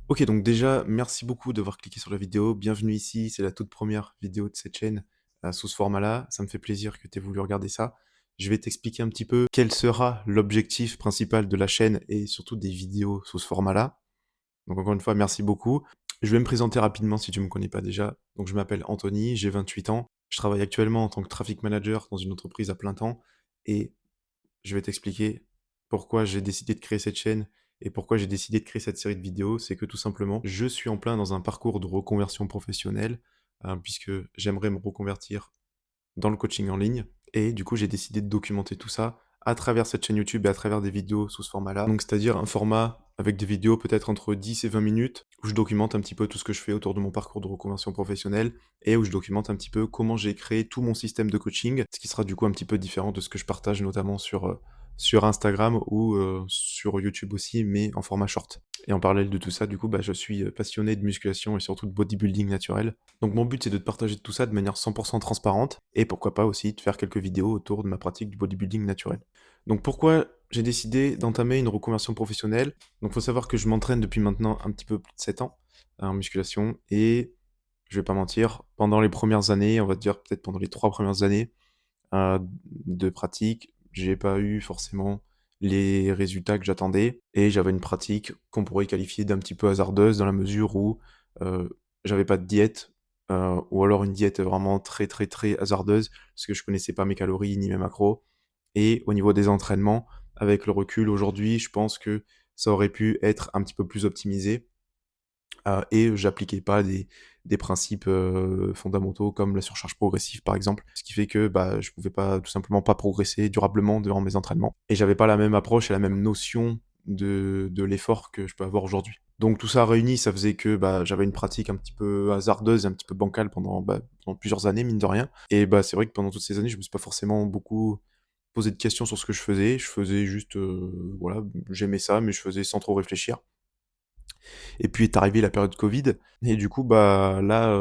Ok, donc déjà, merci beaucoup d'avoir cliqué sur la vidéo. Bienvenue ici, c'est la toute première vidéo de cette chaîne sous ce format-là. Ça me fait plaisir que tu aies voulu regarder ça. Je vais t'expliquer un petit peu quel sera l'objectif principal de la chaîne et surtout des vidéos sous ce format-là. Donc encore une fois, merci beaucoup. Je vais me présenter rapidement si tu ne me connais pas déjà. Donc je m'appelle Anthony, j'ai 28 ans. Je travaille actuellement en tant que traffic manager dans une entreprise à plein temps et je vais t'expliquer pourquoi j'ai décidé de créer cette chaîne et pourquoi j'ai décidé de créer cette série de vidéos. C'est que tout simplement, je suis en plein dans un parcours de reconversion professionnelle, puisque j'aimerais me reconvertir dans le coaching en ligne. Et du coup, j'ai décidé de documenter tout ça à travers cette chaîne YouTube et à travers des vidéos sous ce format-là. Donc, c'est-à-dire un format avec des vidéos peut-être entre 10 et 20 minutes où je documente un petit peu tout ce que je fais autour de mon parcours de reconversion professionnelle et où je documente un petit peu comment j'ai créé tout mon système de coaching, ce qui sera du coup un petit peu différent de ce que je partage notamment sur Instagram ou sur YouTube aussi, mais en format short. Et en parallèle de tout ça, du coup, je suis passionné de musculation et surtout de bodybuilding naturel. Donc mon but, c'est de te partager tout ça de manière 100% transparente et pourquoi pas aussi de faire quelques vidéos autour de ma pratique du bodybuilding naturel. Donc pourquoi j'ai décidé d'entamer une reconversion professionnelle? Donc faut savoir que je m'entraîne depuis maintenant un petit peu plus de 7 ans en musculation et je vais pas mentir, pendant les premières années, on va dire peut-être pendant les 3 premières années de pratique, j'ai pas eu forcément les résultats que j'attendais et j'avais une pratique qu'on pourrait qualifier d'un petit peu hasardeuse dans la mesure où j'avais pas de diète ou alors une diète vraiment très très très hasardeuse parce que je connaissais pas mes calories ni mes macros. Et au niveau des entraînements, avec le recul aujourd'hui, je pense que ça aurait pu être un petit peu plus optimisé et j'appliquais pas des principes fondamentaux comme la surcharge progressive par exemple. Ce qui fait que je pouvais pas tout simplement pas progresser durablement durant mes entraînements et j'avais pas la même approche et la même notion de l'effort que je peux avoir aujourd'hui. Donc tout ça réuni, ça faisait que j'avais une pratique un petit peu hasardeuse et un petit peu bancale pendant plusieurs années mine de rien et c'est vrai que pendant toutes ces années, je me suis pas forcément beaucoup posé de questions sur ce que je faisais. Je faisais juste, voilà, j'aimais ça mais je faisais sans trop réfléchir. Et puis est arrivée la période Covid et du coup, là,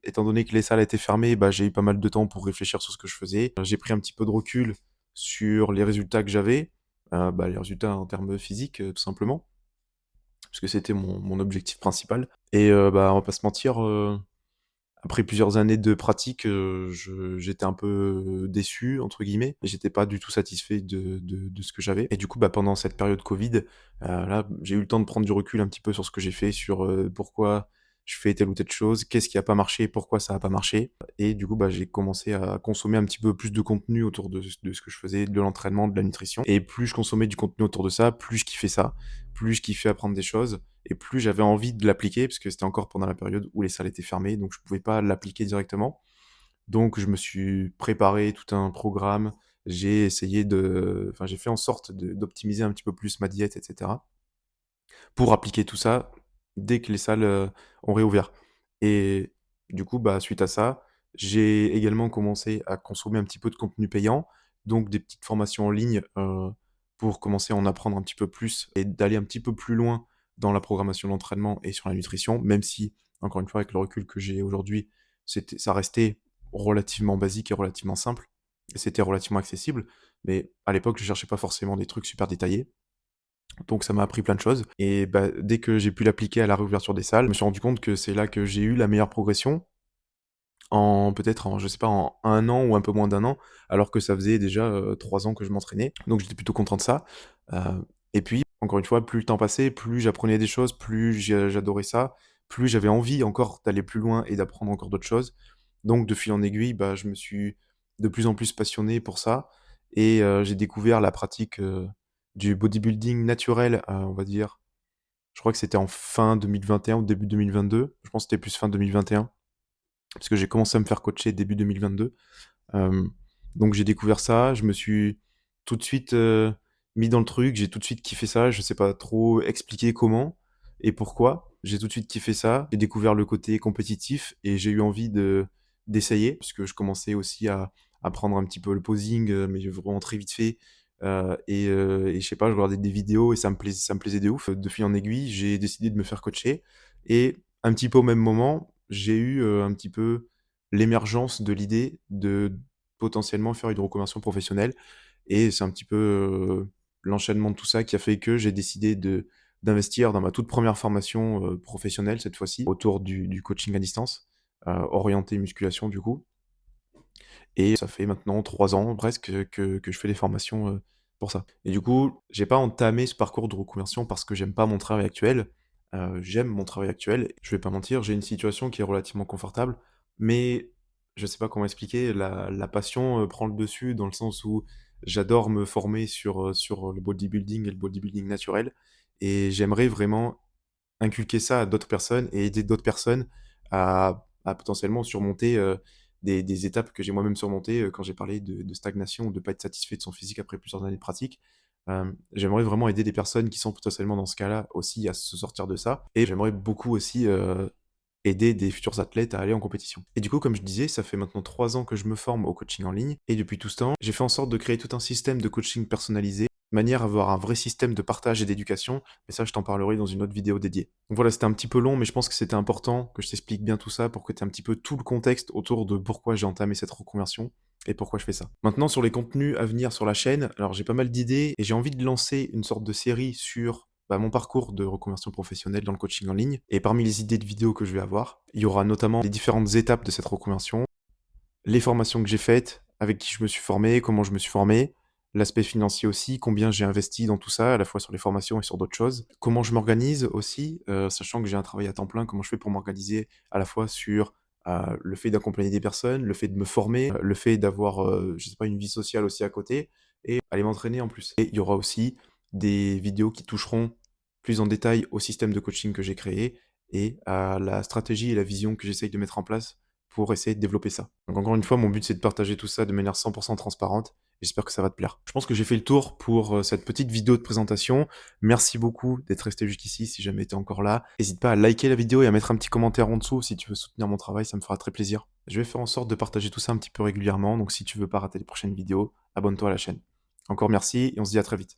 étant donné que les salles étaient fermées, j'ai eu pas mal de temps pour réfléchir sur ce que je faisais. J'ai pris un petit peu de recul sur les résultats que j'avais, les résultats en termes physiques, tout simplement, parce que c'était mon objectif principal et on va pas se mentir, après plusieurs années de pratique, j'étais un peu «déçu» entre guillemets. J'étais pas du tout satisfait de ce que j'avais et du coup, pendant cette période Covid, là, j'ai eu le temps de prendre du recul un petit peu sur ce que j'ai fait, sur, pourquoi je fais telle ou telle chose, qu'est-ce qui a pas marché, pourquoi ça a pas marché et du coup, j'ai commencé à consommer un petit peu plus de contenu autour de ce que je faisais, de l'entraînement, de la nutrition et plus je consommais du contenu autour de ça, plus je kiffais ça, plus je kiffais apprendre des choses et plus j'avais envie de l'appliquer, parce que c'était encore pendant la période où les salles étaient fermées, donc je pouvais pas l'appliquer directement. Donc je me suis préparé tout un programme, j'ai fait en sorte d'optimiser un petit peu plus ma diète, et cetera, pour appliquer tout ça dès que les salles, ont réouvert. Et du coup, suite à ça, j'ai également commencé à consommer un petit peu de contenu payant, donc des petites formations en ligne, pour commencer à en apprendre un petit peu plus et d'aller un petit peu plus loin dans la programmation d'entraînement et sur la nutrition, même si, encore une fois, avec le recul que j'ai aujourd'hui, ça restait relativement basique et relativement simple et c'était relativement accessible. Mais à l'époque, je cherchais pas forcément des trucs super détaillés. Donc ça m'a appris plein de choses et dès que j'ai pu l'appliquer à la réouverture des salles, je me suis rendu compte que c'est là que j'ai eu la meilleure progression en peut-être en je sais pas, en 1 an ou un peu moins d'1 an, alors que ça faisait déjà, 3 ans que je m'entraînais. Donc j'étais plutôt content de ça, et puis encore une fois, plus le temps passait, plus j'apprenais des choses, plus j'adorais ça, plus j'avais envie encore d'aller plus loin et d'apprendre encore d'autres choses. Donc de fil en aiguille, je me suis de plus en plus passionné pour ça et j'ai découvert la pratique, du bodybuilding naturel, on va dire, je crois que c'était en fin 2021 ou début 2022. Je pense que c'était plus fin 2021 parce que j'ai commencé à me faire coacher début 2022. Hem, donc j'ai découvert ça, je me suis tout de suite, mis dans le truc, j'ai tout de suite kiffé ça, je sais pas trop expliquer comment et pourquoi. J'ai tout de suite kiffé ça, j'ai découvert le côté compétitif et j'ai eu envie d'essayer puisque je commençais aussi à apprendre un petit peu le posing, mais vraiment très vite fait, et je sais pas, je regardais des vidéos et ça me plaisait de ouf. De fil en aiguille, j'ai décidé de me faire coacher et un petit peu au même moment, j'ai eu, un petit peu l'émergence de l'idée de potentiellement faire une reconversion professionnelle et c'est un petit peu, l'enchaînement de tout ça qui a fait que j'ai décidé d'investir dans ma toute première formation, professionnelle cette fois-ci, autour du coaching à distance, orienté musculation du coup. Et ça fait maintenant 3 ans presque que je fais des formations, pour ça. Et du coup, j'ai pas entamé ce parcours de reconversion parce que j'aime pas mon travail actuel. J'aime mon travail actuel. Je vais pas mentir, j'ai une situation qui est relativement confortable, mais je sais pas comment expliquer, la passion, prend le dessus dans le sens où j'adore me former sur le bodybuilding et le bodybuilding naturel et j'aimerais vraiment inculquer ça à d'autres personnes et aider d'autres personnes à potentiellement surmonter, des étapes que j'ai moi-même surmontées, quand j'ai parlé de stagnation ou de pas être satisfait de son physique après plusieurs années de pratique. J'aimerais vraiment aider des personnes qui sont potentiellement dans ce cas-là aussi à se sortir de ça et j'aimerais beaucoup aussi, aider des futurs athlètes à aller en compétition. Et du coup, comme je disais, ça fait maintenant 3 ans que je me forme au coaching en ligne et depuis tout ce temps, j'ai fait en sorte de créer tout un système de coaching personnalisé, de manière à avoir un vrai système de partage et d'éducation, mais ça, je t'en parlerai dans une autre vidéo dédiée. Donc voilà, c'était un petit peu long, mais je pense que c'était important que je t'explique bien tout ça pour que tu aies un petit peu tout le contexte autour de pourquoi j'ai entamé cette reconversion et pourquoi je fais ça. Maintenant, sur les contenus à venir sur la chaîne, alors j'ai pas mal d'idées et j'ai envie de lancer une sorte de série sur mon parcours de reconversion professionnelle dans le coaching en ligne. Et parmi les idées de vidéos que je vais avoir, il y aura notamment les différentes étapes de cette reconversion, les formations que j'ai faites, avec qui je me suis formé, comment je me suis formé, l'aspect financier aussi, combien j'ai investi dans tout ça, à la fois sur les formations et sur d'autres choses. Comment je m'organise aussi, sachant que j'ai un travail à temps plein, comment je fais pour m'organiser à la fois sur le fait d'accompagner des personnes, le fait de me former, le fait d'avoir, je sais pas, une vie sociale aussi à côté et aller m'entraîner en plus. Et il y aura aussi des vidéos qui toucheront plus en détail au système de coaching que j'ai créé et à la stratégie et la vision que j'essaye de mettre en place pour essayer de développer ça. Donc encore une fois, mon but c'est de partager tout ça de manière 100% transparente. J'espère que ça va te plaire. Je pense que j'ai fait le tour pour cette petite vidéo de présentation. Merci beaucoup d'être resté jusqu'ici si jamais tu es encore là. N'hésite pas à liker la vidéo et à mettre un petit commentaire en dessous si tu veux soutenir mon travail, ça me fera très plaisir. Je vais faire en sorte de partager tout ça un petit peu régulièrement, donc si tu veux pas rater les prochaines vidéos, abonne-toi à la chaîne. Encore merci et on se dit à très vite.